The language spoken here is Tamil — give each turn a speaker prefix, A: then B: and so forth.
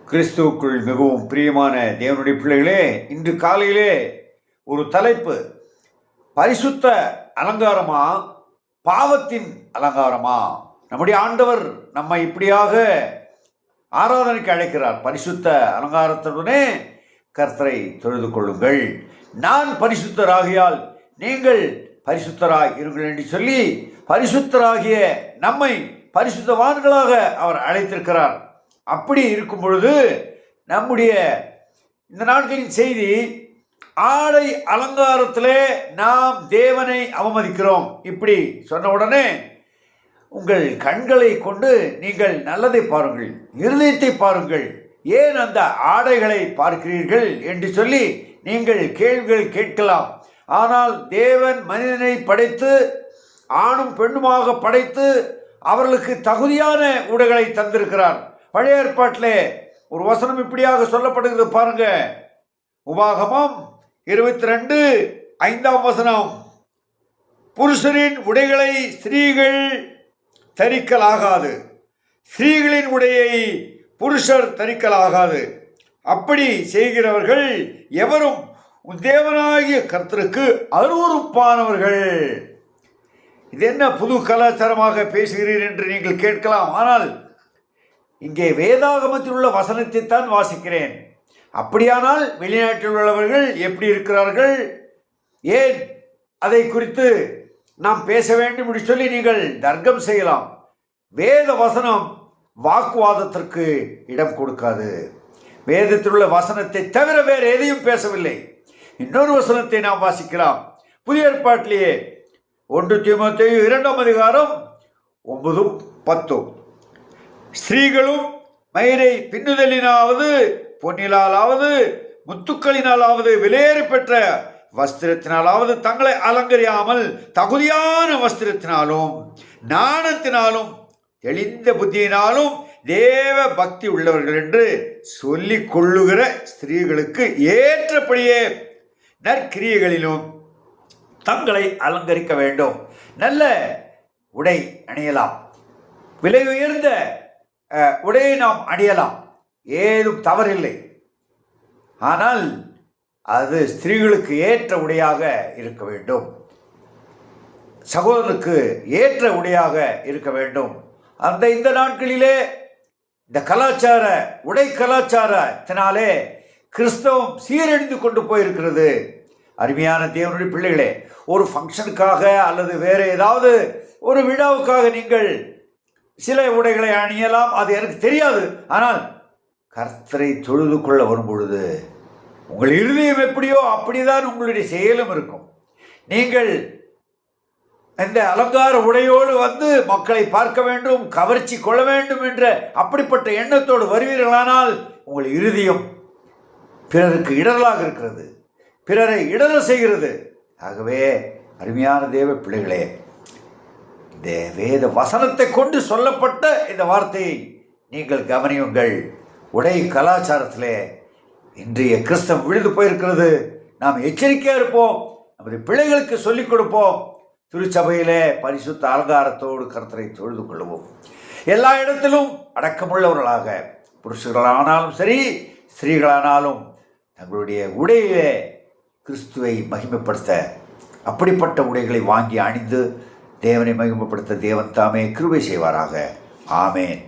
A: கிறிஸ்துவுக்குள் மிகவும் பிரியமான தேவனுடைய பிள்ளைகளே, இன்று காலையிலே ஒரு தலைப்பு, பரிசுத்த அலங்காரமா பாவத்தின் அலங்காரமா? நம்முடைய ஆண்டவர் நம்மை இப்படியாக ஆராதனைக்கு அழைக்கிறார். பரிசுத்த அலங்காரத்துடனே கர்த்தரை தொழுது கொள்ளுங்கள், நான் பரிசுத்தராகியால் நீங்கள் பரிசுத்தராய் இருங்கள் என்று சொல்லி பரிசுத்தராகிய நம்மை பரிசுத்தவான்களாக அவர் அழைத்திருக்கிறார். அப்படி இருக்கும் பொழுது நம்முடைய இந்த நாட்களின் செய்தி, ஆடை அலங்காரத்திலே நாம் தேவனை அவமதிக்கிறோம். இப்படி சொன்ன உடனே உங்கள் கண்களை கொண்டு நீங்கள் நல்லதை பாருங்கள், இருதயத்தை பாருங்கள், ஏன் அந்த ஆடைகளை பார்க்கிறீர்கள் என்று சொல்லி நீங்கள் கேள்விகள் கேட்கலாம். ஆனால் தேவன் மனிதனை படைத்து ஆணும் பெண்ணுமாக படைத்து அவர்களுக்கு தகுதியான உடைகளை தந்திருக்கிறார். பழைய ஏற்பாட்டிலே ஒரு வசனம் இப்படியாக சொல்லப்படுகிறது பாருங்க. உபாகமம் 22:5 புருஷரின் உடைகளை ஸ்திரீகள் தரிக்கலாகாது, ஸ்திரீகளின் உடையை புருஷர் தரிக்கலாகாது. அப்படி செய்கிறவர்கள் எவரும் தேவனாகிய கர்த்தருக்கு அருவருப்பானவர்கள். இது என்ன புது கலாச்சாரமாக பேசுகிறீர் என்று நீங்கள் கேட்கலாம். ஆனால் இங்கே வேதாகமத்தில் உள்ள வசனத்தை தான் வாசிக்கிறேன். அப்படியானால் வெளிநாட்டில் உள்ளவர்கள் எப்படி இருக்கிறார்கள், ஏன் அதை குறித்து நாம் பேச வேண்டும் என்று சொல்லி நீங்கள் தர்க்கம் செய்யலாம். வேத வசனம் வாக்குவாதத்திற்கு இடம் கொடுக்காது. வேதத்தில் உள்ள வசனத்தை தவிர வேறு எதையும் பேசவில்லை. இன்னொரு வசனத்தை நாம் வாசிக்கலாம். புதிய ஏற்பாட்டிலேயே 1 தீமோத்தேயு 2:9-10 ஸ்திரீகளும் மயிரை பின்னுதலினாவது பொன்னிலாலாவது முத்துக்களினாலாவது விலையேறி பெற்ற வஸ்திரத்தினாலாவது தங்களை அலங்கரியாமல் தகுதியான வஸ்திரத்தினாலும் நாணத்தினாலும் தெளிந்த புத்தியினாலும் தேவ பக்தி உள்ளவர்கள் என்று சொல்லிக் கொள்ளுகிற ஸ்திரீகளுக்கு ஏற்றபடியே நற்கிரியைகளிலும் தங்களை அலங்கரிக்க வேண்டும். நல்ல உடை அணியலாம், விலை உயர்ந்த உடையை நாம் அணியலாம், ஏதும் தவறில்லை. ஆனால் அது ஸ்திரீகளுக்கு ஏற்ற உடையாக இருக்க வேண்டும், சகோதரனுக்கு ஏற்ற உடையாக இருக்க வேண்டும். இந்த நாட்களிலே இந்த கலாச்சார உடை கலாச்சாரத்தினாலே கிறிஸ்தவம் சீரழிந்து கொண்டு போயிருக்கிறது. அருமையான தேவனுடைய பிள்ளைகளே, ஒரு ஃபங்க்ஷனுக்காக அல்லது வேறு ஏதாவது ஒரு விழாவுக்காக நீங்கள் சில உடைகளை அணியலாம், அது எனக்கு தெரியாது. ஆனால் கர்த்தரை தொழுது கொள்ள வரும் பொழுது உங்கள் இருதயம் எப்படியோ அப்படிதான் உங்களுடைய செயலும் இருக்கும். நீங்கள் இந்த அலங்கார உடையோடு வந்து மக்களை பார்க்க வேண்டும், கவர்ச்சி கொள்ள வேண்டும் என்ற அப்படிப்பட்ட எண்ணத்தோடு வருவீர்களானால் உங்கள் இருதயம் பிறருக்கு இடரலாக இருக்கிறது, பிறரை இடர செய்கிறது. ஆகவே அருமையான தேவ பிள்ளைகளே, இந்த வேத வசனத்தை கொண்டு சொல்லப்பட்ட இந்த வார்த்தையை நீங்கள் கவனியுங்கள். உடை கலாச்சாரத்திலே இன்றைய கிறிஸ்தவம் விழுந்து போயிருக்கிறது. நாம் எச்சரிக்கையாக இருப்போம், நமது பிள்ளைகளுக்கு சொல்லிக் கொடுப்போம். திருச்சபையிலே பரிசுத்த அலங்காரத்தோடு கர்த்தரை தொழுது கொள்வோம். எல்லா இடத்திலும் அடக்கமுள்ளவர்களாக, புருஷர்களானாலும் சரி ஸ்திரீகளானாலும் தங்களுடைய உடையிலே கிறிஸ்துவை மகிமைப்படுத்த அப்படிப்பட்ட உடைகளை வாங்கி அணிந்து தேவனை மகிமைப்படுத்த தேவன் தாமே கிருபை செய்வாராக. ஆமேன்.